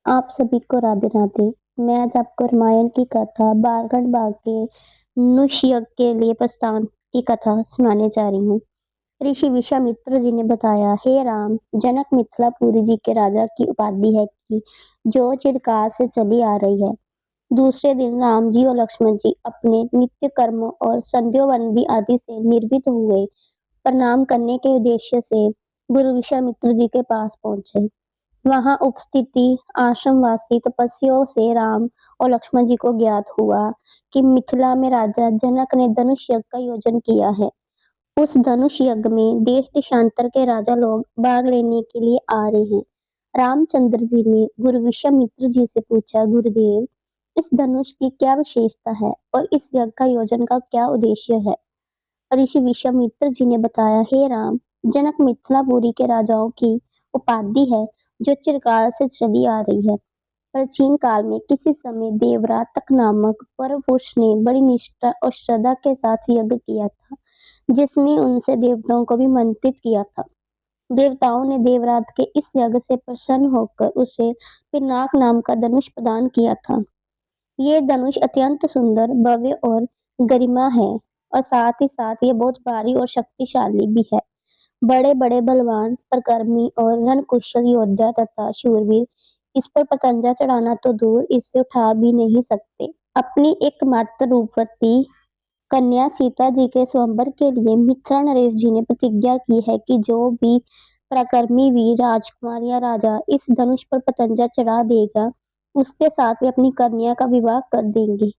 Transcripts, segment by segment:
आप सभी को राधे राधे। मैं आज आपको रामायण की कथा बालगढ़ बाग के नृष यज्ञ के लिए प्रस्थान की कथा सुनाने जा रही हूँ। ऋषि विश्वामित्र जी ने बताया, हे राम, जनक मिथिलापुरी जी के राजा की उपाधि है कि जो चिरकाल से चली आ रही है। दूसरे दिन राम जी और लक्ष्मण जी अपने नित्य कर्मों और संध्योवंदी आदि से निर्वित हुए। प्रणाम करने के उद्देश्य से गुरु विश्वामित्र जी के पास पहुंचे। वहां उपस्थिति आश्रमवासी तपस्वियों से राम और लक्ष्मण जी को ज्ञात हुआ कि मिथिला में राजा जनक ने धनुष यज्ञ का आयोजन किया है। उस धनुष यज्ञ में देश देशांतर के राजा लोग भाग लेने के लिए आ रहे हैं। रामचंद्र जी ने गुरु विश्वामित्र जी से पूछा, गुरुदेव, इस धनुष की क्या विशेषता है और इस यज्ञ का आयोजन का क्या उद्देश्य है? ऋषि विश्वामित्र जी ने बताया, हे राम, जनक मिथिलापुरी के राजाओं की उपाधि है जो चिरकाल से चली आ रही है। प्राचीन काल में किसी समय देवरातक नामक परम पुरुष ने बड़ी निष्ठा और श्रद्धा के साथ यज्ञ किया था, जिसमें उनसे देवताओं को भी मंत्रित किया था। देवताओं ने देवरात के इस यज्ञ से प्रसन्न होकर उसे पिनाक नाम का धनुष प्रदान किया था। ये धनुष अत्यंत सुंदर, भव्य और गरिमा है, और साथ ही साथ ये बहुत भारी और शक्तिशाली भी है। बड़े बड़े बलवान, परकर्मी और रणकुशल योद्धा तथा शूरवीर इस पर पतंगा चढ़ाना तो दूर, इससे उठा भी नहीं सकते। अपनी एकमात्र रूपवती कन्या सीता जी के स्वयंवर के लिए मिथिला नरेश जी ने प्रतिज्ञा की है कि जो भी पराक्रमी वीर राजकुमार या राजा इस धनुष पर पतंगा चढ़ा देगा, उसके साथ वे अपनी कन्या का विवाह कर देंगे।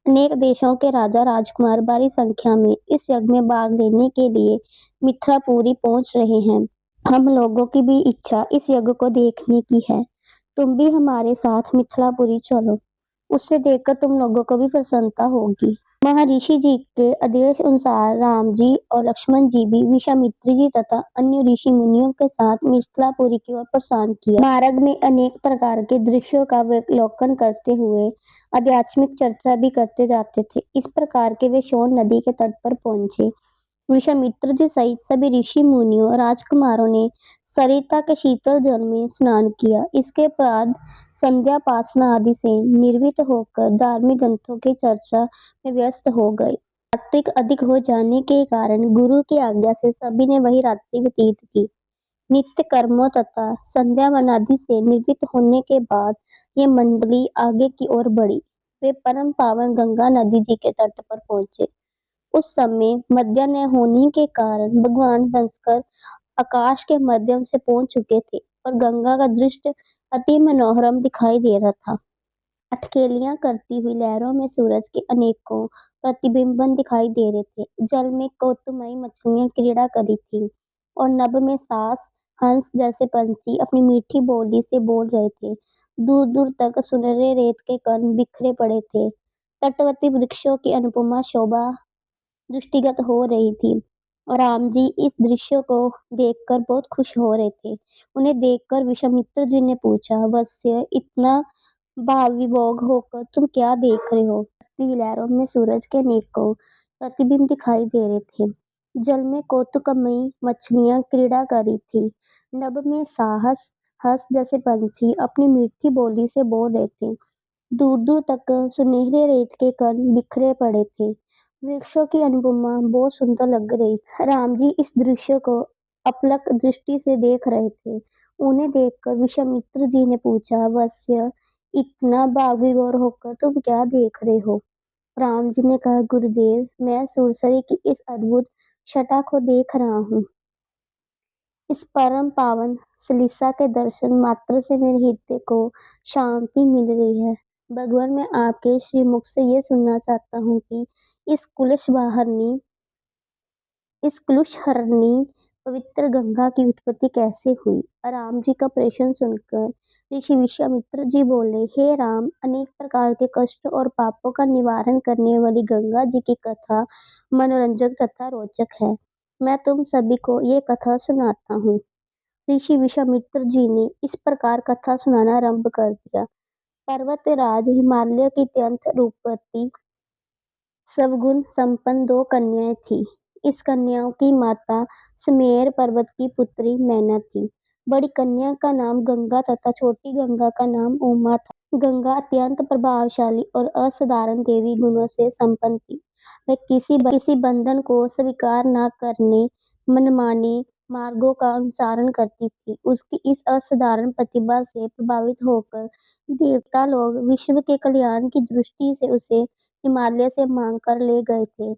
अनेक देशों के राजा राजकुमार भारी संख्या में इस यज्ञ में भाग लेने के लिए मिथिलापुरी पहुंच रहे हैं। हम लोगों की भी इच्छा इस यज्ञ को देखने की है। तुम भी हमारे साथ मिथिलापुरी चलो, उससे देखकर तुम लोगों को भी प्रसन्नता होगी। महर्षि जी के आदेश अनुसार राम जी और लक्ष्मण जी भी विश्वामित्र जी तथा अन्य ऋषि मुनियों के साथ मिथिलापुरी की ओर प्रस्थान किया। मार्ग में अनेक प्रकार के दृश्यों का अवलोकन करते हुए आध्यात्मिक चर्चा भी करते जाते थे। इस प्रकार के वे सोन नदी के तट पर पहुंचे। विश्वामित्र जी सहित सभी ऋषि मुनियों राजकुमारों ने सरिता के शीतल जल में स्नान किया। इसके बाद संध्या पासना आदि से निर्वित होकर धार्मिक ग्रंथों की चर्चा में व्यस्त हो गए। रात्रि अधिक हो जाने के कारण गुरु की आज्ञा से सभी ने वही रात्रि व्यतीत की। नित्य कर्मों तथा संध्या वनादि से निर्वित होने के बाद ये मंडली आगे की ओर बढ़ी। वे परम पावन गंगा नदी जी के तट पर पहुंचे। उस समय मध्याह्न होने के कारण भगवान हंसकर आकाश के माध्यम से पहुंच चुके थे और गंगा का दृश्य अति मनोहरम दिखाई दे रहा था। अटकेलियां करती हुई लहरों में सूरज के अनेकों प्रतिबिंबन दिखाई दे रहे थे। जल में कौतुकमयी मछलियां क्रीड़ा करी थी और नभ में सास हंस जैसे पंछी अपनी मीठी बोली से बोल रहे थे। दूर दूर तक सुनहरे रेत के कण बिखरे पड़े थे। तटवर्ती वृक्षों की अनुपमा शोभा दृष्टिगत हो रही थी और राम जी इस दृश्य को देखकर बहुत खुश हो रहे थे। उन्हें देखकर विश्वामित्र जी ने पूछा, वत्स्य, इतना भाव विभोग होकर तुम क्या देख रहे हो? बहती लहरों में सूरज के अनेकों प्रतिबिंब दिखाई दे रहे थे। जल में कौतुकमयी मछलियां क्रीड़ा कर रही थी। नभ में साहस हंस जैसे पंछी अपनी मीठी बोली से बोल रहे थे। दूर दूर तक सुनहरे रेत के कण बिखरे पड़े थे। वृक्षों की अनुपमा बहुत सुंदर लग रही थी। राम जी इस दृश्य को अपलक दृष्टि से देख रहे थे। उन्हें देखकर विश्वामित्र जी ने पूछा, वत्स्य, इतना भावविभोर होकर तुम क्या देख रहे हो? राम जी ने कहा, गुरुदेव, मैं सुरसरी की इस अद्भुत छटा को देख रहा हूँ। इस परम पावन सलीसा के दर्शन मात्र से मेरे हृदय को शांति मिल रही है। भगवान, मैं आपके श्रीमुख से ये सुनना चाहता हूँ कि इस इस कुलुषहरणी पवित्र गंगा की उत्पत्ति कैसे हुई? राम जी का प्रश्न सुनकर ऋषि विश्वामित्र जी बोले, हे राम, अनेक प्रकार के कष्ट और पापों का निवारण करने वाली गंगा जी की कथा मनोरंजक तथा रोचक है। मैं तुम सभी को ये कथा सुनाता हूँ। ऋषि विश्वामित्र जी ने इस प्रकार कथा सुनाना आरंभ कर दिया। पर्वतराज हिमालय की अत्यंत रूपवती सवगुण संपन्न दो कन्याएं थी। इस कन्याओं की माता सुमेर पर्वत की पुत्री मैना थी। बड़ी कन्या का नाम गंगा तथा छोटी गंगा का नाम उमा था। गंगा अत्यंत प्रभावशाली और असाधारण देवी गुणों से संपन्न थी। वह किसी बंधन को स्वीकार न करने, मनमाने मार्गों का अनुसरण करती थी। उसकी इस असाधारण प्रतिभा से प्रभावित होकर देवता लोग विश्व के कल्याण की दृष्टि से उसे हिमालय से मांग कर ले गए थे।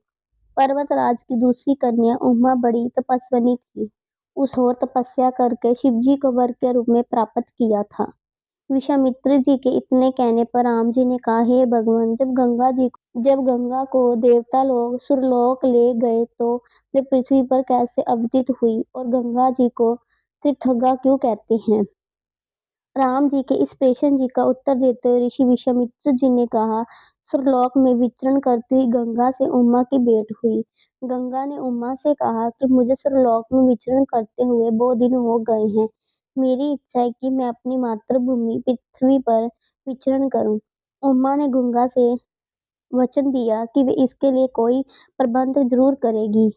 पर्वतराज की दूसरी कन्या उमा बड़ी तपस्विनी थी। उस घोर तपस्या करके शिवजी को वर के रूप में प्राप्त किया था। विश्वामित्र जी के इतने कहने पर राम जी ने कहा, हे भगवान, जब गंगा को देवता लोग सुरलोक ले गए तो वे पृथ्वी पर कैसे अवतरित हुई और गंगा जी को त्रिथगा क्यों कहते हैं? राम जी के इस प्रश्न जी का उत्तर देते हुए ऋषि विश्वामित्र जी ने कहा, सुरलोक में विचरण करती हुई गंगा से उमा की भेंट हुई। गंगा ने उमा से कहा कि मुझे सुरलोक में विचरण करते हुए बहुत दिन हो गए हैं। मेरी इच्छा है कि मैं अपनी मातृभूमि पृथ्वी पर विचरण करूं। उमा ने गंगा से वचन दिया कि वे इसके लिए कोई प्रबंध जरूर करेगी।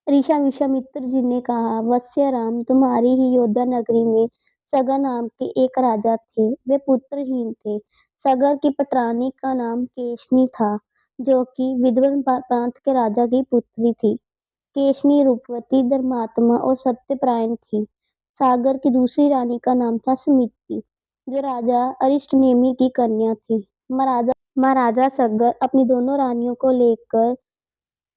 ऋषा विश्वामित्र जी ने कहा, वत्स्य राम, तुम्हारी ही अयोध्या नगरी में सगर नाम के एक राजा थे। वे पुत्रहीन थे। सगर की पटरानी का नाम केशनी था, जो कि विदर्भ प्रांत के राजा की पुत्री थी। केशनी रूपवती, धर्मात्मा और सत्यपरायण थी। सागर की दूसरी रानी का नाम था सुमिति, जो राजा अरिष्टनेमि की कन्या थी। महाराजा सगर अपनी दोनों रानियों को लेकर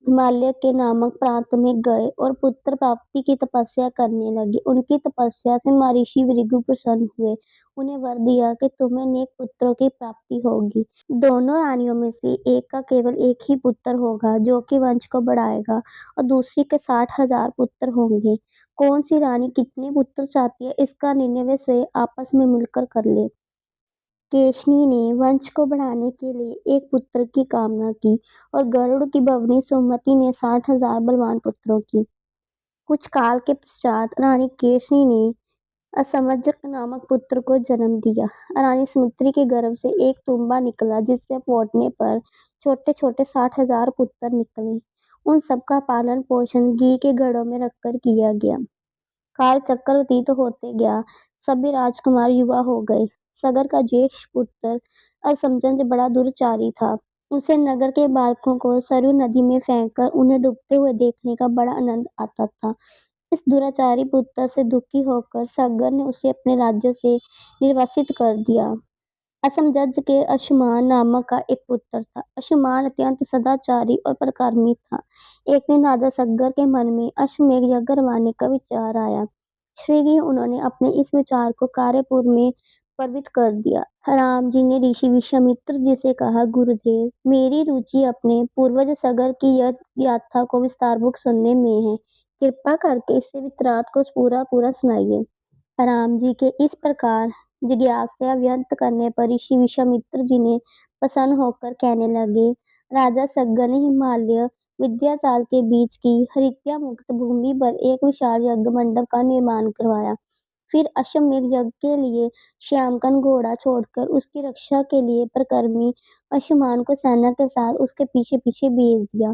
हिमालय के नामक प्रांत में गए और पुत्र प्राप्ति की तपस्या करने लगे। उनकी तपस्या से महर्षि भृगु प्रसन्न हुए। उन्हें वर दिया कि तुम्हें नेक पुत्रों की प्राप्ति होगी। दोनों रानियों में से एक का केवल एक ही पुत्र होगा, जो कि वंश को बढ़ाएगा, और दूसरी के 60,000 पुत्र होंगे। कौन सी रानी कितने पुत्र चाहती है, इसका निर्णय वे स्वयं आपस में मिलकर कर ले। केशनी ने वंश को बढ़ाने के लिए एक पुत्र की कामना की और गरुड़ की भवनी सुमति ने 60,000 बलवान पुत्रों की। कुछ काल के पश्चात रानी केशनी ने असमंजक नामक पुत्र को जन्म दिया। रानी सुमित्री के गर्भ से एक तुम्बा निकला, जिससे फूटने पर छोटे छोटे 60,000 पुत्र निकले। उन सबका पालन पोषण घी के घड़ों में रखकर किया गया। काल चक्र व्यतीत होते गया। सभी राजकुमार युवा हो गए। सगर का ज्येष्ठ पुत्र असमंजस बड़ा दुराचारी था। उसे नगर के बालकों को सरयू नदी में फेंककर उन्हें डूबते हुए देखने का बड़ा आनंद आता था। इस दुराचारी पुत्र से दुखी होकर सगर ने उसे अपने राज्य से निर्वासित कर दिया। असमंजस के अंशुमान नामक का एक पुत्र था। अंशुमान अत्यंत सदाचारी और पराक्रमी था। एक दिन राजा सगर के मन में अश्वमेध यज्ञ करवाने का विचार आया। शीघ्र उन्होंने अपने इस विचार को कार्यपूर्व में प्रवृत्त कर दिया। राम जी ने ऋषि विश्वामित्र जी से कहा, गुरुदेव, मेरी रुचि अपने पूर्वज सगर की यात्रा को विस्तारपूर्वक सुनने में है। कृपा करके इससे वृत्तांत को पूरा पूरा सुनाइए। राम जी के इस प्रकार जिज्ञासा व्यक्त करने पर ऋषि विश्वामित्र जी ने प्रसन्न होकर कहने लगे, राजा सगर ने हिमालय विंध्याचल के बीच की हरित मुक्त भूमि पर एक विशाल यज्ञ मंडप का निर्माण करवाया। फिर अश्वमेध यज्ञ के लिए श्यामकन घोड़ा छोड़कर उसकी रक्षा के लिए पराक्रमी अंशुमान को सेना के साथ उसके पीछे पीछे भेज दिया।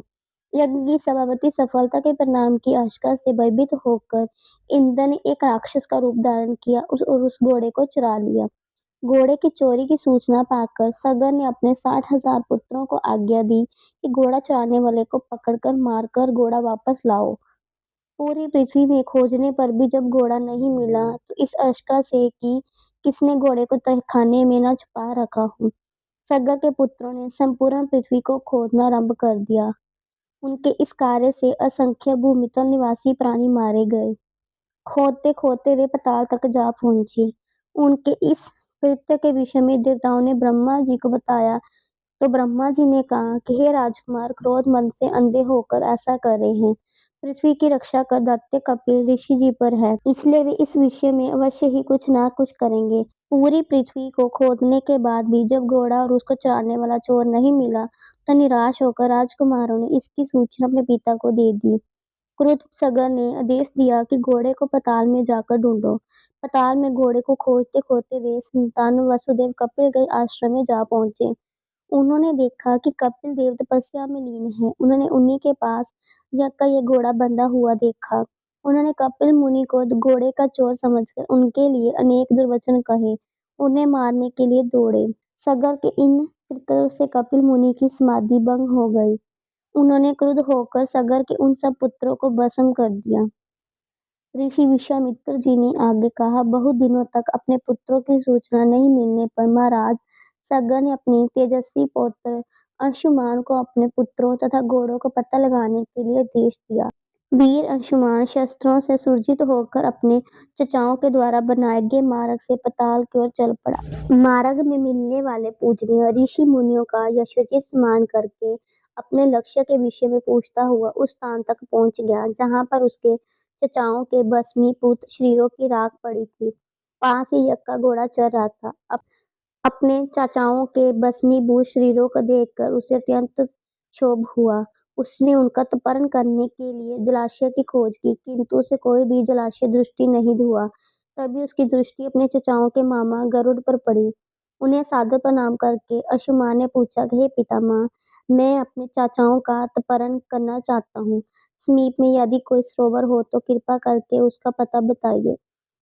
यज्ञ की सभापति सफलता के परिणाम की आशंका से भयभीत होकर इंद्र ने एक राक्षस का रूप धारण किया और उस घोड़े को चुरा लिया। घोड़े की चोरी की सूचना पाकर सगर ने अपने 60,000 पुत्रों को आज्ञा दी कि घोड़ा चुराने वाले को पकड़कर मारकर घोड़ा वापस लाओ। पूरी पृथ्वी में खोजने पर भी जब घोड़ा नहीं मिला तो इस आशंका से कि किसने घोड़े को तहखाने में न छुपा रखा हो, सगर के पुत्रों ने संपूर्ण पृथ्वी को खोजना आरंभ कर दिया। उनके इस कार्य से असंख्य भूमितल निवासी प्राणी मारे गए। खोदते खोदते वे पाताल तक जा पहुंचे। उनके इस कृत्य के विषय में देवताओं ने ब्रह्मा जी को बताया, तो ब्रह्मा जी ने कहा कि हे राजकुमार, क्रोध मन से अंधे होकर ऐसा कर रहे हैं। पृथ्वी की रक्षा कर दैत्य कपिल ऋषि जी पर है, इसलिए वे इस विषय में अवश्य ही कुछ ना कुछ करेंगे। पूरी पृथ्वी को खोदने के बाद भी जब घोड़ा और उसको चराने वाला चोर नहीं मिला, तो निराश होकर राजकुमारों ने इसकी सूचना अपने पिता को दे दी। क्रुद्ध सगर ने आदेश दिया कि घोड़े को पाताल में जाकर ढूंढो। पाताल में घोड़े को खोजते खोजते वे संतान वसुदेव कपिल के आश्रम में जा पहुंचे। उन्होंने देखा कि कपिल देव तपस्या में लीन है। उन्होंने उन्हीं के पास का ये घोड़ा बंधा हुआ देखा। उन्होंने कपिल मुनि को घोड़े का चोर समझकर उनके लिए अनेक दुर्वचन कहे, उन्हें मारने के लिए दौड़े। सगर के इन कृत्यों से कपिल मुनि की समाधि भंग हो गई। उन्होंने क्रुद्ध होकर सगर के उन सब पुत्रों को भस्म कर दिया। ऋषि विश्वामित्र जी ने आगे कहा, बहुत दिनों तक अपने पुत्रों की सूचना नहीं मिलने पर महाराज सगर ने अपनी तेजस्वी पौत्र अंशुमान को अपने पुत्रों तथा घोड़ों का पता लगाने के लिए आदेश दिया। वीर अंशुमान शस्त्रों से सुसज्जित होकर अपने चचाओं के द्वारा बनाए गए मार्ग से पाताल की ओर चल पड़ा। मार्ग में मिलने वाले पूजनीय ऋषि मुनियों का यशोचित स्मरण करके अपने लक्ष्य के विषय में पूछता हुआ उस स्थान तक पहुंच गया जहां पर उसके चचाओं के भस्मीभूत शरीरों की राख पड़ी थी। पास ही यज्ञ का घोड़ा चल रहा था। अपने चाचाओं के भस्मीभूत शरीरों को देखकर उसे अत्यंत क्षोभ हुआ। उसने उनका अपहरण करने के लिए जलाशय की खोज की, किंतु उसे कोई भी जलाशय दृष्टि नहीं हुआ। तभी उसकी दृष्टि अपने चचाओं के मामा गरुड़ पर पड़ी। उन्हें सादर प्रणाम करके अंशुमान ने पूछा, हे पितामह, मैं अपने चाचाओं का अपहरण करना चाहता हूँ। समीप में यदि कोई सरोवर हो तो कृपा करके उसका पता बताइए।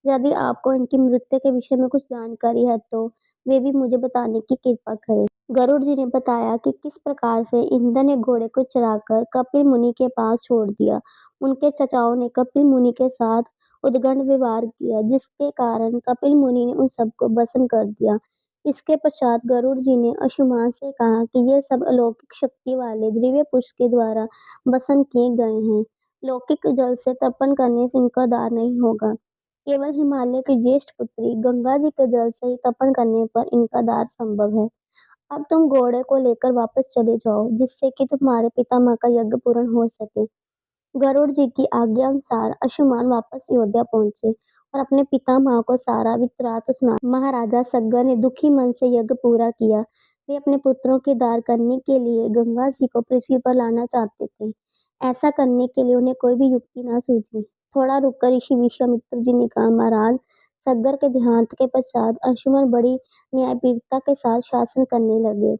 यदि आपको इनकी मृत्यु के विषय में कुछ जानकारी है तो वे भी मुझे बताने की कृपा करें। गरुड़ जी ने बताया कि किस प्रकार से इंद्र ने घोड़े को चराकर कपिल मुनि के पास छोड़ दिया। उनके चचाओं ने कपिल मुनि के साथ उद्दंड व्यवहार किया, जिसके कारण कपिल मुनि ने उन सबको भस्म कर दिया। इसके पश्चात गरुड़ जी ने अंशुमान से कहा कि ये सब अलौकिक शक्ति वाले दिव्य पुरुष के द्वारा भस्म किए गए हैं। लौकिक जल से तर्पण करने से इनका उद्धार नहीं होगा। केवल हिमालय की ज्येष्ठ पुत्री गंगा जी के जल से ही तर्पण करने पर इनका उद्धार संभव है। अब तुम घोड़े को लेकर वापस चले जाओ, जिससे कि तुम्हारे पितामह का यज्ञ पूर्ण हो सके। गरुड़ जी की आज्ञा अनुसार अंशुमान वापस अयोध्या पहुंचे और अपने पितामह को सारा वृत्तांत सुनाया। महाराजा सग्गर ने दुखी मन से यज्ञ पूरा किया। वे अपने पुत्रों के उद्धार करने के लिए गंगा जी को पृथ्वी पर लाना चाहते थे। ऐसा करने के लिए उन्हें कोई भी युक्ति न सूझी। थोड़ा रुककर ऋषि विश्वामित्र जी ने कहा, महाराज सग्गर के देहांत के पश्चात अंशुमन बड़ी न्यायप्रियता के साथ शासन करने लगे।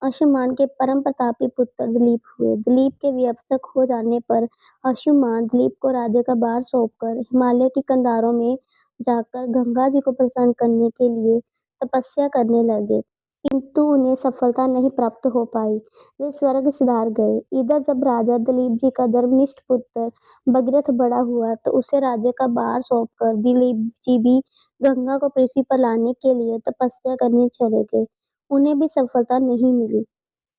अंशुमान के परम प्रतापी पुत्र दिलीप हुए। दिलीप के व्यवसायक हो जाने पर अंशुमान दिलीप को राज्य का भार सौंपकर हिमालय की कंधारों में जाकर गंगा जी को प्रसन्न करने के लिए तपस्या करने लगे, किंतु उन्हें सफलता नहीं प्राप्त हो पाई। वे स्वर्ग सिधार गए। इधर जब राजा दिलीप जी का धर्मनिष्ठ पुत्र भगीरथ बड़ा हुआ तो उसे राज्य का भार सौंपकर दिलीप जी भी गंगा को पृथ्वी पर लाने के लिए तपस्या करने चले गए। उन्हें भी सफलता नहीं मिली।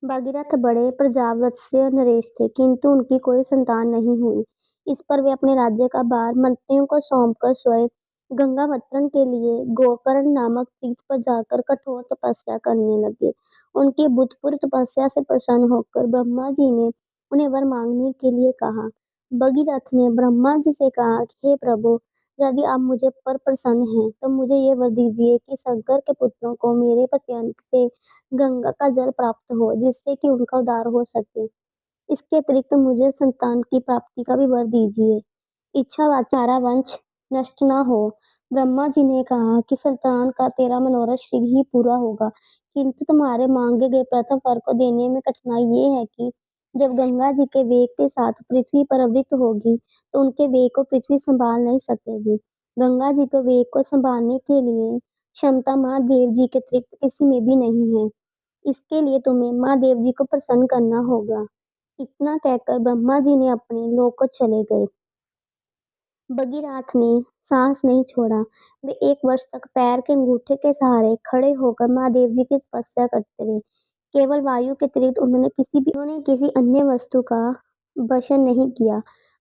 भगीरथ बड़े प्रजावत्स्य नरेश थे, किंतु उनकी कोई संतान नहीं हुई। इस पर वे अपने राज्य का भार मंत्रियों को सौंपकर स्वयं गंगावतरण के लिए गोकर्ण नामक तीर्थ पर जाकर कठोर तपस्या करने लगे। उनकी भूतपूर्व तपस्या से प्रसन्न होकर ब्रह्मा जी ने उन्हें वर मांगने के लिए कहा। भगीरथ ने ब्रह्मा जी से कहा कि हे प्रभु, यदि आप मुझे पर प्रसन्न हैं तो मुझे ये वर दीजिए कि सगर के पुत्रों को मेरे पर्यंत से गंगा का जल प्राप्त हो, जिससे कि उनका उद्धार हो सके। इसके अतिरिक्त मुझे संतान की प्राप्ति का भी वर दीजिए। इच्छावाचारा वंश नष्ट न हो। ब्रह्मा जी ने कहा कि संतान का तेरा मनोरथ शीघ्र ही पूरा होगा, किंतु तुम्हारे मांगे गए प्रथम वर को देने में कठिनाई ये है कि जब गंगा जी के वेग के साथ पृथ्वी पर अवृत होगी तो उनके वेग को पृथ्वी संभाल नहीं सकेगी। गंगा जी के वेग को संभालने के लिए क्षमता महादेव जी के अतिरिक्त किसी में भी नहीं है। इसके लिए तुम्हें महादेव जी को प्रसन्न करना होगा। इतना कहकर ब्रह्मा जी ने अपने लोक को चले गए। भगीरथ ने साहस नहीं छोड़ा। वे 1 वर्ष तक पैर के अंगूठे के सहारे खड़े होकर महादेव जी की तपस्या करते रहे। केवल वायु के अतिरिक्त उन्होंने किसी अन्य वस्तु का भक्षण नहीं किया।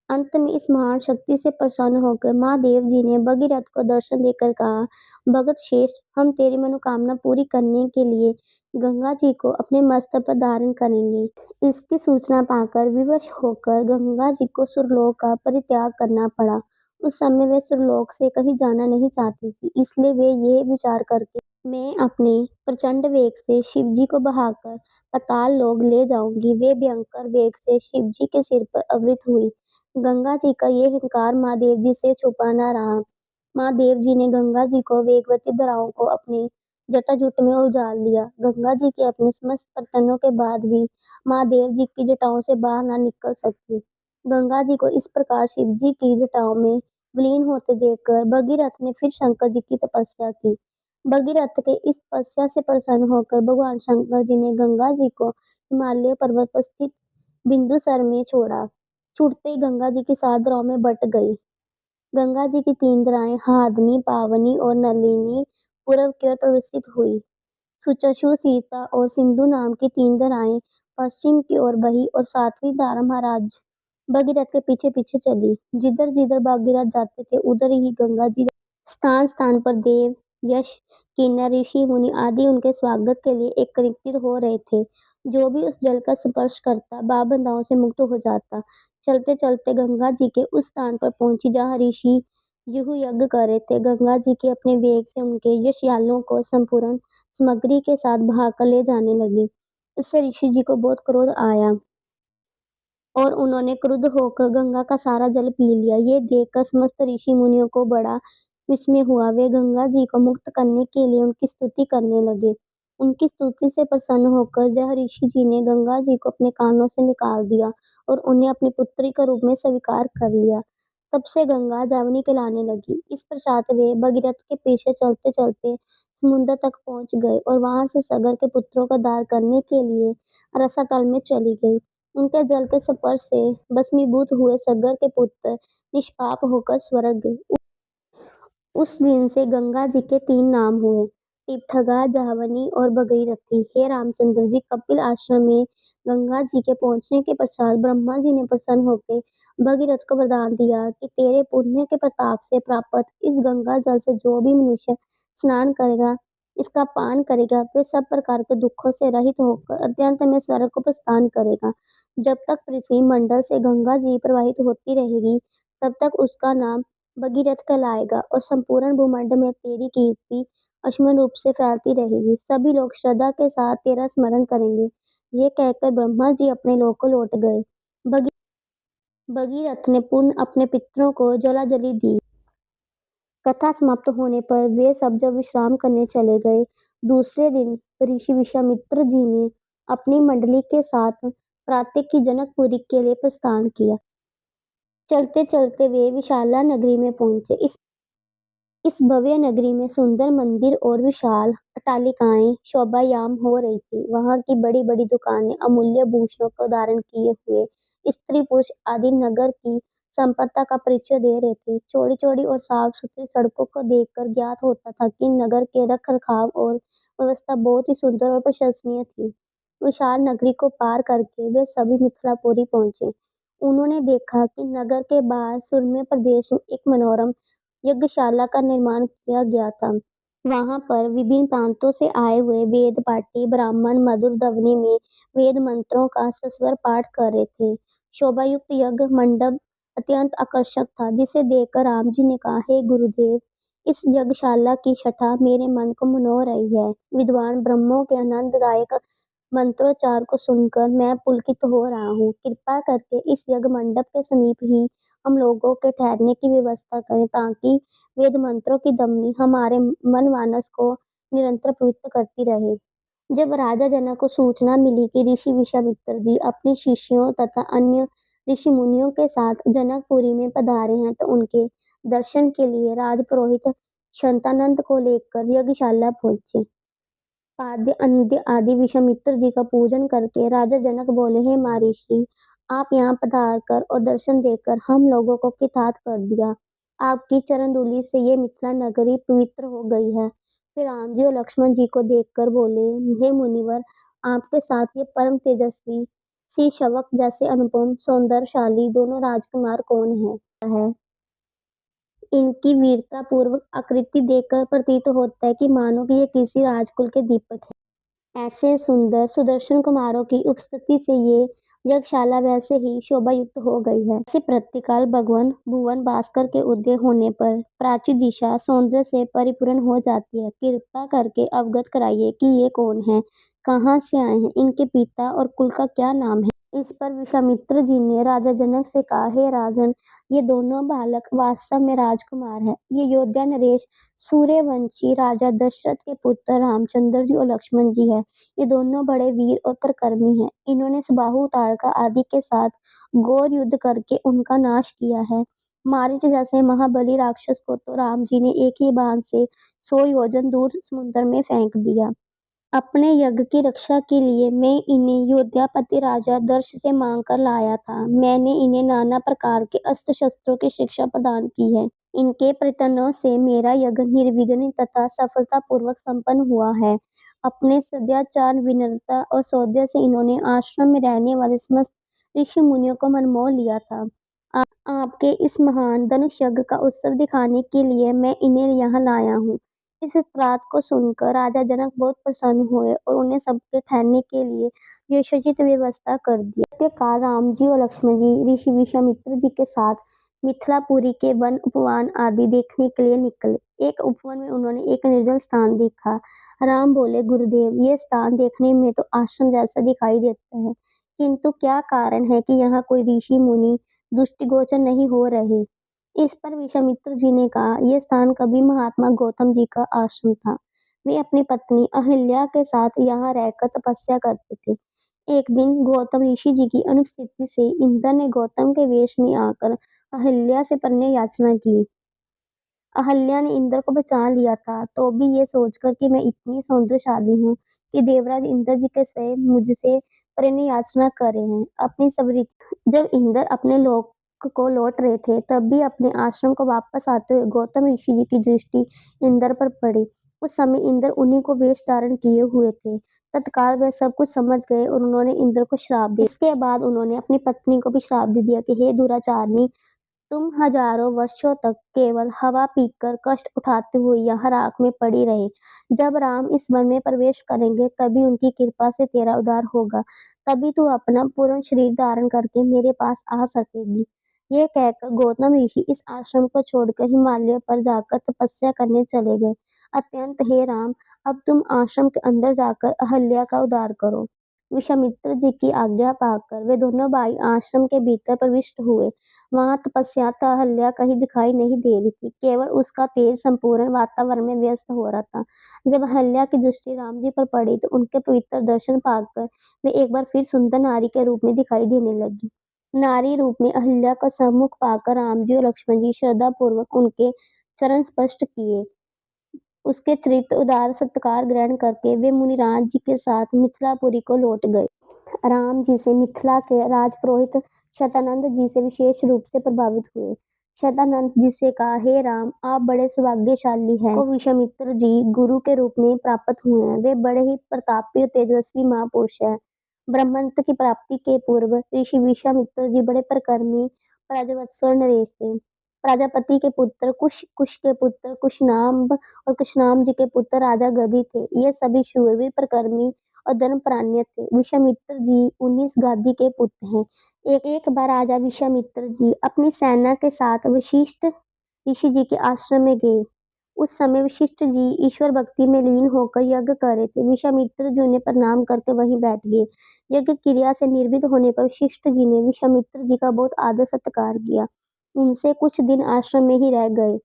अंत में इस महान शक्ति से प्रसन्न होकर महादेव जी ने भगीरथ को दर्शन देकर कहा, भगत श्रेष्ठ, हम तेरी मनोकामना पूरी करने के लिए गंगा जी को अपने मस्तक पर धारण करेंगे। इसकी सूचना पाकर विवश होकर गंगा जी को सुरलोक का परित्याग करना पड़ा। उस समय वे सुरलोक से कहीं जाना नहीं चाहती थी, इसलिए वे ये विचार करके मैं अपने प्रचंड वेग से शिव जी को बहाकर पाताल लोक ले जाऊंगी, वे भयंकर वेग से शिव जी के सिर पर अवृत हुई। गंगा जी का ये हिंकार महादेव जी से छुपा न रहा। महादेव जी ने गंगा जी को वेगवती धाराओं को अपने जटाजूट में उलझाल लिया। गंगा जी के अपने समस्त प्रयत्नों के बाद भी महादेव जी की जटाओं से बाहर न निकल सकी। गंगा जी को इस प्रकार शिव जी की जटाओं में विलीन होते देखकर भगीरथ ने फिर शंकर जी की तपस्या की। भगीरथ के इस तपस्या से प्रसन्न होकर भगवान शंकर जी ने गंगा जी को हिमालय पर्वत पर स्थित बिंदुसर में छोड़ा। छूटते ही गंगा जी की 7 धाराओं में बट गई। गंगा जी की 3 धाराएं हादनी, पावनी और नलिनी पूर्व की ओर प्रवाहित हुई। सुचक्षु, सीता और सिंधु नाम की 3 धाराएं पश्चिम की ओर बही और 7वीं धारा महाराज भगीरथ के पीछे पीछे चली। जिधर जिधर भगीरथ जाते थे उधर ही गंगा जी। स्थान स्थान पर देव, यक्ष, किन्नर, ऋषि मुनि आदि उनके स्वागत के लिए एकत्रित हो रहे थे। जो भी उस जल का स्पर्श करता बाब बंधाओं से मुक्त हो जाता। चलते चलते गंगा जी के उस स्थान पर पहुंची जहाँ ऋषि जुहू यज्ञ कर रहे थे। गंगा जी के अपने वेग से उनके यशयालों को संपूर्ण सामग्री के साथ भागकर ले जाने लगी। इससे ऋषि जी को बहुत क्रोध आया और उन्होंने क्रुद्ध होकर गंगा का सारा जल पी लिया। ये देखकर समस्त ऋषि मुनियों को बड़ा विस्मय हुआ। वे गंगा जी को मुक्त करने के लिए उनकी स्तुति करने लगे। उनकी स्तुति से प्रसन्न होकर जह ऋषि जी ने गंगा जी को अपने कानों से निकाल दिया और उन्हें अपनी पुत्री के रूप में स्वीकार कर लिया। तब से गंगा जावनी कहलाने लगी। इस पश्चात वे भगीरथ के पीछे चलते चलते समुद्र तक पहुंच गए और वहां से सागर के पुत्रों का दार करने के लिए रसातल में चली गई। उनके जल के स्पर्श से भस्मीभूत हुए सागर के पुत्र निष्पाप होकर स्वर्ग गए। उस दिन से गंगा जी के 3 नाम हुए, तीर्थंगा, जावनी और भगीरथी। हे रामचंद्र जी, कपिल आश्रम में गंगा जी के पहुंचने के पश्चात ब्रह्मा जी ने प्रसन्न होकर भगीरथ को वरदान दिया कि तेरे पुण्य के प्रताप से प्राप्त इस गंगा जल से जो भी मनुष्य स्नान करेगा, इसका पान करेगा, वे सब प्रकार के दुखों से रहित होकर अत्यंत में स्वर्ग को प्रस्थान करेगा। जब तक पृथ्वी मंडल से गंगा जी प्रवाहित होती रहेगी, तब तक उसका नाम भगीरथ कहलाएगा और संपूर्ण भूमंड में तेरी कीर्ति असीम रूप से फैलती रहेगी। सभी लोग श्रद्धा के साथ तेरा स्मरण करेंगे। ये कहकर ब्रह्मा जी अपने लोक को लौट गए। भगी भगीरथ ने पुनः अपने पितरों को जलांजलि दी। कथा समाप्त होने पर वे सब जब विश्राम करने चले गए, दूसरे दिन ऋषि विश्वामित्र जी ने अपनी मंडली के साथ प्रातः की जनकपुरी के लिए प्रस्थान किया। चलते चलते वे विशाला नगरी में पहुंचे। इस भव्य नगरी में सुंदर मंदिर और विशाल अट्टालिकाएं शोभायाम हो रही थी। वहां की बड़ी बड़ी दुकानें अमूल्य भूषणों को धारण किए हुए स्त्री पुरुष आदि नगर की संपदा का परिचय दे रहे थे। चौड़ी चौड़ी और साफ सुथरी सड़कों को देखकर ज्ञात होता था कि नगर के रख रखाव और व्यवस्था बहुत ही सुंदर और प्रशंसनीय थी। विशाल नगरी को पार करके वे सभी मिथिलापुरी पहुंचे। उन्होंने देखा कि नगर के बाहर सुरम्य प्रदेश में एक मनोरम यज्ञशाला का निर्माण किया गया था। वहां पर विभिन्न प्रांतों से आए हुए वेद पाठी ब्राह्मण मधुर ध्वनि में वेद मंत्रों का सस्वर पाठ कर रहे थे। शोभायुक्त यज्ञ मंडप अत्यंत आकर्षक था, जिसे देखकर राम जी ने कहा, हे गुरुदेव, इस यज्ञशाला की छटा मेरे मन को मोह रही है। विद्वान ब्रह्मों के आनंददायक मंत्रोच्चार को सुनकर मैं पुलकित हो रहा हूँ। कृपा करके इस यज्ञ मंडप के समीप ही हम लोगों के ठहरने की व्यवस्था करें, ताकि वेद मंत्रों की ध्वनि हमारे मन मानस को निरंतर पवित्र करती रहे। जब राजा जनक को सूचना मिली कि ऋषि विश्वामित्र जी अपने शिष्यों तथा अन्य ऋषि मुनियों के साथ जनकपुरी में पधारे हैं, तो उनके दर्शन के लिए राजपुरोहित शंतानंद को लेकर यज्ञशाला पहुंचे। पाद्य अन्य आदि विश्वामित्र जी का पूजन करके राजा जनक बोले, हे महर्षि, आप यहाँ पधार कर और दर्शन देकर हम लोगों को कृतार्थ कर दिया। आपकी चरण धूलि से ये मिथिला नगरी पवित्र हो गई है। फिर राम जी और लक्ष्मण जी को देखकर बोले, हे मुनिवर, आपके साथ ये परम तेजस्वी सी शवक जैसे अनुपम सौंदर्यशाली दोनों राजकुमार कौन है? इनकी वीरता पूर्वक आकृति देखकर प्रतीत होता है कि मानो कि ये किसी राजकुल के दीपक है। ऐसे सुंदर सुदर्शन कुमारों की उपस्थिति से ये यज्ञशाला वैसे ही शोभायुक्त हो गई है। ऐसे प्रातःकाल भगवान भुवन भास्कर के उदय होने पर प्राची दिशा सौंदर्य से परिपूर्ण हो जाती है। कृपा करके अवगत कराइए कि ये कौन है, कहाँ से आए हैं, इनके पिता और कुल का क्या नाम है। इस पर विश्वामित्र जी ने राजा जनक से कहा, हे राजन, ये दोनों बालक वास्तव में राजकुमार हैं। ये योद्धा नरेश सूर्यवंशी राजा दशरथ के पुत्र रामचंद्र जी और लक्ष्मण जी हैं। ये दोनों बड़े वीर और पराक्रमी हैं। इन्होंने सुबाहु ताड़का आदि के साथ घोर युद्ध करके उनका नाश किया है। मारीच जैसे महाबली राक्षस को तो राम जी ने एक ही बाण से 100 योजन दूर समुद्र में फेंक दिया। अपने यज्ञ की रक्षा के लिए मैं इन्हें योद्धापति राजा दक्ष से मांग कर लाया था। मैंने इन्हें नाना प्रकार के अस्त्र शस्त्रों की शिक्षा प्रदान की है। इनके प्रयत्नों से मेरा यज्ञ निर्विघ्न तथा सफलतापूर्वक संपन्न हुआ है। अपने सदाचार, विनम्रता और सौंदर्य से इन्होंने आश्रम में रहने वाले समस्त ऋषि मुनियों को मनमोह लिया था। आपके इस महान धनुष यज्ञ का उत्सव दिखाने के लिए मैं इन्हें यहाँ लाया हूँ। इस बात को सुनकर राजा जनक बहुत प्रसन्न हुए और उन्हें सबके ठहरने के लिए यथोचित व्यवस्था कर दी। प्रातःकाल राम जी और लक्ष्मण जी ऋषि विश्वामित्र जी के साथ मिथिलापुरी के वन उपवन आदि देखने के लिए निकले। एक उपवन में उन्होंने एक निर्जल स्थान देखा। राम बोले, गुरुदेव, ये स्थान देखने में तो आश्रम जैसा दिखाई देता है, किंतु क्या कारण है कि यहाँ कोई ऋषि मुनि दृष्टिगोचर नहीं हो रहे। इस पर विश्वामित्र जी ने कहा, यह स्थान कभी महात्मा गौतम जी का आश्रम था। वे अपनी पत्नी अहिल्या के साथ यहाँ रहकर तपस्या करते थे। एक दिन गौतम ऋषि जी की अनुपस्थिति से इंद्र ने गौतम के वेश में आकर अहिल्या से परने याचना की। अहल्या ने इंद्र को बचा लिया था, तो भी ये सोचकर कि मैं इतनी सौंदर्यशाली हूँ कि देवराज इंद्र जी के स्वयं मुझसे प्रेम याचना कर रहे हैं। अपनी समृद्धि जब इंद्र अपने लोक को लौट रहे थे, तब भी अपने आश्रम को वापस आते हुए गौतम ऋषि जी की दृष्टि इंद्र पर पड़ी। उस समय इंद्र उन्हीं को वेश धारण किए हुए थे। तत्काल वे सब कुछ समझ गए और उन्होंने इंद्र को श्राप दिया। इसके बाद उन्होंने अपनी पत्नी को भी श्राप दे दिया कि हे दुराचारनी, तुम हजारों वर्षों तक केवल हवा पीकर कष्ट उठाते हुए यहाँ राख में पड़ी रहे। जब राम इस वन में प्रवेश करेंगे, तभी उनकी कृपा से तेरा उद्धार होगा। तभी तू अपना पूर्ण शरीर धारण करके मेरे पास आ सकेगी। यह कहकर गौतम ऋषि इस आश्रम को छोड़कर हिमालय पर जाकर तपस्या करने चले गए। अत्यंत हे राम, अब तुम आश्रम के अंदर जाकर अहल्या का उद्धार करो। विश्वामित्र जी की आज्ञा पाकर वे दोनों भाई आश्रम के भीतर प्रविष्ट हुए। वहां तपस्या अहल्या कहीं दिखाई नहीं दे रही थी, केवल उसका तेज संपूर्ण वातावरण में व्यस्त हो रहा था। जब अहल्या की दृष्टि राम जी पर पड़ी तो उनके पवित्र दर्शन पाकर वे एक बार फिर सुंदर नारी के रूप में दिखाई देने लगी। नारी रूप में अहल्या का सम्मुख पाकर राम जी और लक्ष्मण जी श्रद्धा पूर्वक उनके चरण स्पर्श किए। उसके चरित्र उदार सत्कार ग्रहण करके वे मुनिराज जी के साथ मिथिलापुरी को लौट गए। राम जी से मिथिला के राजपुरोहित शतानंद जी से विशेष रूप से प्रभावित हुए। शतानंद जी से कहा, हे राम, आप बड़े सौभाग्यशाली हैं। को विश्वामित्र जी गुरु के रूप में प्राप्त हुए हैं। वे बड़े ही प्रतापी और तेजस्वी महापुरुष हैं। ब्रह्मत्व की प्राप्ति के पूर्व ऋषि विश्वामित्र जी बड़े पराक्रमी प्रजावत्सल नरेश थे। प्रजापति के पुत्र कुश, कुश के पुत्र कुशनाम और कुशनाम जी के पुत्र राजा गधि थे। ये सभी शूरवीर, पराक्रमी और धर्मपरायण थे। विश्वामित्र जी 19 गादी के पुत्र हैं। एक बार राजा विश्वामित्र जी अपनी सेना के साथ वशिष्ठ ऋषि जी के आश्रम में गए। उस समय वशिष्ठ जी ईश्वर भक्ति में लीन होकर यज्ञ कर रहे थे। विश्वामित्र जी उन्हें प्रणाम करके वहीं बैठ गए। यज्ञ क्रिया से निर्वित होने पर वशिष्ठ जी ने विश्वामित्र जी का बहुत आदर सत्कार किया। उनसे कुछ दिन आश्रम में ही रह गए।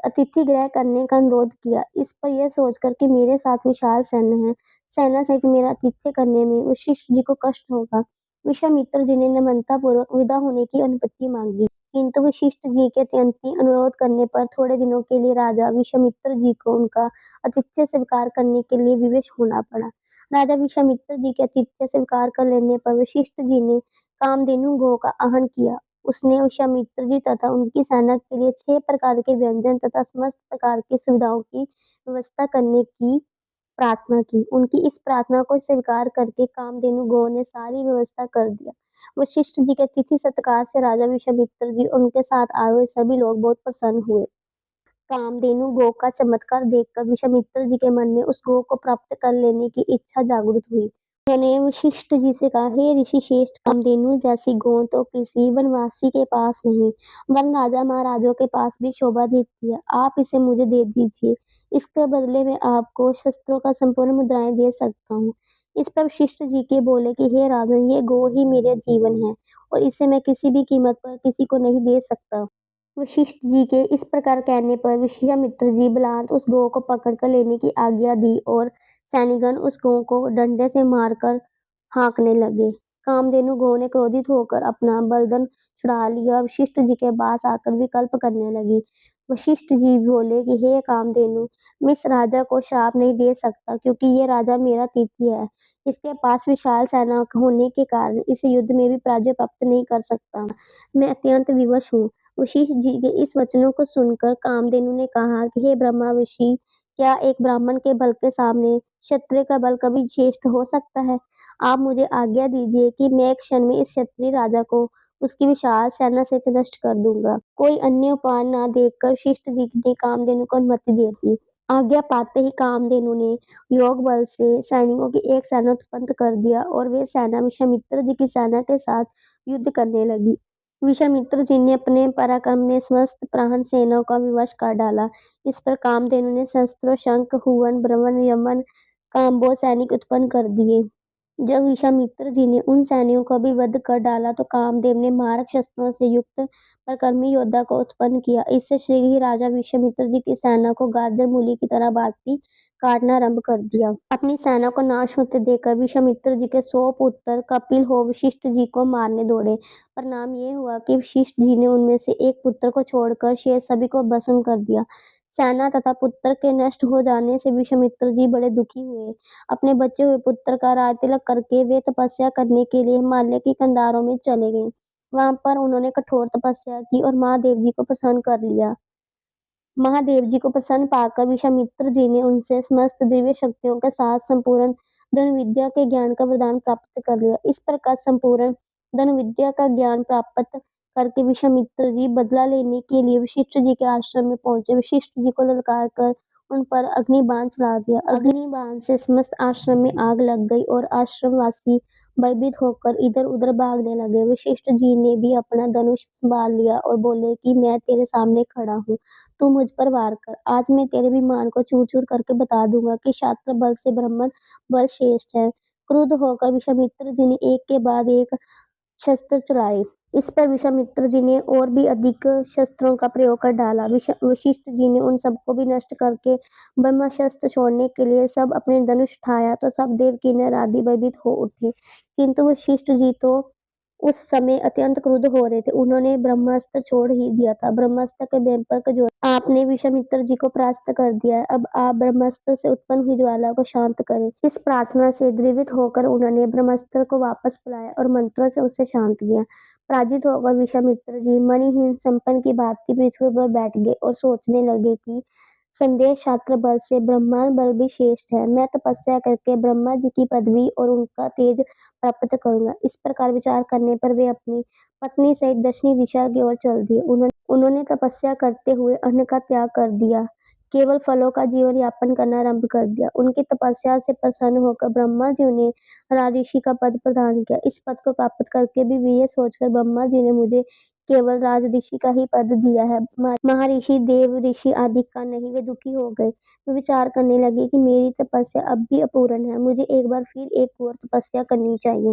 अतिथि गृह करने का अनुरोध किया। इस पर यह सोचकर कि मेरे साथ विशाल सेना है, सेना सहित मेरा आतिथ्य करने में वशिष्ठ जी को कष्ट होगा, विश्वामित्र जी ने नम्रता पूर्वक विदा होने की अनुमति मांगी। किंतु वशिष्ठ जी के अत्यंत अनुरोध करने पर थोड़े दिनों के लिए राजा विश्वामित्र जी को उनका आतिथ्य स्वीकार करने के लिए विवश होना पड़ा। राजा विश्वामित्र जी के आतिथ्य स्वीकार कर लेने पर वशिष्ठ जी ने कामधेनु गौ का आह्वान किया। उसने विश्वामित्र जी तथा उनकी सेना के लिए 6 प्रकार के व्यंजन तथा समस्त प्रकार की सुविधाओं की व्यवस्था करने की प्रार्थना की। उनकी इस प्रार्थना को स्वीकार करके कामधेनु गौ ने सारी व्यवस्था कर दिया। वशिष्ठ जी के अतिथि सत्कार से राजा विश्वामित्र जी और उनके साथ आए हुए सभी लोग बहुत प्रसन्न हुए। कामधेनु गौ का चमत्कार देखकर विश्वामित्र जी के मन में उस गौ को प्राप्त कर लेने की इच्छा जागृत हुई। उन्होंने वशिष्ठ जी से कहा, हे ऋषि श्रेष्ठ, कामधेनु जैसी गौ तो किसी वनवासी के पास नहीं, वन राजा महाराजों के पास भी शोभा देती है। आप इसे मुझे दे दीजिए। इसके बदले में आपको शस्त्रों का संपूर्ण मुद्राएं दे सकता हूँ। इस पर वशिष्ठ जी के बोले कि हे राजन, ये गौ ही मेरा जीवन है और इसे मैं किसी भी कीमत पर किसी को नहीं दे सकता। वशिष्ठ जी के इस प्रकार कहने पर विश्वामित्र जी बलात् उस गौ को पकड़कर लेने की आज्ञा दी और सैनिकगण उस गौ को डंडे से मारकर हाँकने लगे। कामधेनु गौ ने क्रोधित होकर अपना बलदन छुड़ा लिया और वशिष्ठ जी के पास आकर विकल्प करने लगी। वशिष्ठ जी बोले कि हे कामधेनु, मैं इस राजा को श्राप नहीं दे सकता क्योंकि ये राजा मेरा अतिथि है। इसके पास विशाल सेना होने के कारण इस युद्ध में भी पराजय प्राप्त नहीं कर सकता। मैं अत्यंत विवश हूँ। वशिष्ठ जी के इस वचनों को सुनकर कामधेनु ने कहा कि हे ब्रह्मा ऋषि, क्या एक ब्राह्मण के बल के सामने क्षत्रिय का बल कभी श्रेष्ठ हो सकता है? आप मुझे आज्ञा दीजिए कि मैं एक क्षण में इस क्षत्रिय राजा को उसकी विशाल सेना से नष्ट कर दूंगा। कोई अन्य उपाय न देखकर वशिष्ठ जी ने कामधेनु को अनुमति दे दी। आज्ञा पाते ही कामधेनु ने योग बल से सैनिकों की एक सेना उत्पन्न कर दिया और वे सेना विश्वामित्र जी की सेना के साथ युद्ध करने लगी। विश्वामित्र जी ने अपने पराक्रम में समस्त प्राण सेनाओं का विनाश कर डाला। इस पर कामधेनु ने शस्त्र, शंख, हुवन, ब्रह्मन, यमन, काम्बोज सैनिक उत्पन्न कर दिए। जब विश्वामित्र जी ने उन सैनिकों को भी वध कर डाला तो कामदेव ने मारक शस्त्रों से युक्त पराक्रमी योद्धा को उत्पन्न किया। इससे शीघ्र ही राजा विश्वामित्र जी की सेना को गाजर मूली की तरह बांटती काटना आरंभ कर दिया। अपनी सेना को नाश होते देखकर विश्वामित्र जी के 100 पुत्र कपिल हो वशिष्ठ जी को मारने दौड़े। परिणाम ये हुआ कि वशिष्ठ जी ने उनमें से एक पुत्र को छोड़कर शेष सभी को भस्म कर दिया। सेना तथा पुत्र के नष्ट हो जाने से विश्वामित्र जी बड़े दुखी हुए। अपने बचे हुए पुत्र का राज तिलक करके वे तपस्या करने के लिए हिमालय की कंधारों में चले गए। वहां पर उन्होंने कठोर तपस्या की और महादेव जी को प्रसन्न कर लिया। महादेव जी को प्रसन्न पाकर विश्वामित्र जी ने उनसे समस्त दिव्य शक्तियों के साथ संपूर्ण धनुर्विद्या के ज्ञान का वरदान प्राप्त कर लिया। इस प्रकार संपूर्ण धनुर्विद्या का ज्ञान प्राप्त करके विश्वामित्र जी बदला लेने के लिए वशिष्ठ जी के आश्रम में पहुंचे। वशिष्ठ जी को ललकार कर उन पर अग्निबाण चला दिया। अग्निबाण से समस्त आश्रम में आग लग गई और आश्रमवासी भयभीत होकर इधर उधर भागने लगे। वशिष्ठ जी ने भी अपना धनुष संभाल लिया और बोले कि मैं तेरे सामने खड़ा हूँ, तू मुझ पर वार कर। आज मैं तेरे विमान को चूर चूर करके बता दूंगा कि शास्त्र बल से ब्राह्मण बल श्रेष्ठ है। क्रुद्ध होकर विश्वामित्र जी ने एक के बाद एक शस्त्र चलाए। इस पर विश्वामित्र जी ने और भी अधिक शस्त्रों का प्रयोग कर डाला। वशिष्ठ जी ने उन सबको भी नष्ट करके ब्रह्मास्त्र छोड़ने के लिए सब अपने धनुष उठाया तो सब देवकी ने आदि भयभीत हो उठी। किंतु वशिष्ठ जी तो उस समय अत्यंत क्रुद्ध हो रहे थे। उन्होंने ब्रह्मास्त्र छोड़ ही दिया था। ब्रह्मास्त्र के बल पर जो आपने विश्वामित्र जी को परास्त कर दिया है, अब आप ब्रह्मास्त्र से उत्पन्न हुई ज्वाला को शांत करें। इस प्रार्थना से द्रवित होकर उन्होंने ब्रह्मास्त्र को वापस बुलाया और मंत्रों से उसे शांत किया। पराजित होकर विश्वामित्र जी मणिहीन संपन्न की भांति पृथ्वी पर बैठ गए और सोचने लगे कि संदेह शास्त्र बल से ब्रह्मांड बल भी श्रेष्ठ है। मैं तपस्या करके ब्रह्मा जी की पदवी और उनका तेज प्राप्त करूंगा। इस प्रकार विचार करने पर वे अपनी पत्नी सहित दक्षिणी दिशा की ओर चल दिए। उन्होंने तपस्या करते हुए अन्न का त्याग कर दिया, केवल फलों का जीवन यापन करना आरंभ कर दिया। उनकी तपस्या से प्रसन्न होकर ब्रह्मा जी ने राजऋषि का पद प्रदान किया। इस पद को प्राप्त करके भी ये सोचकर ब्रह्मा जी ने मुझे केवल राजऋषि का ही पद दिया है, महर्षि देव ऋषि आदि का नहीं। वे दुखी हो गए। वे विचार करने लगे कि मेरी तपस्या अब भी अपूर्ण है, मुझे एक बार फिर एक और तपस्या करनी चाहिए।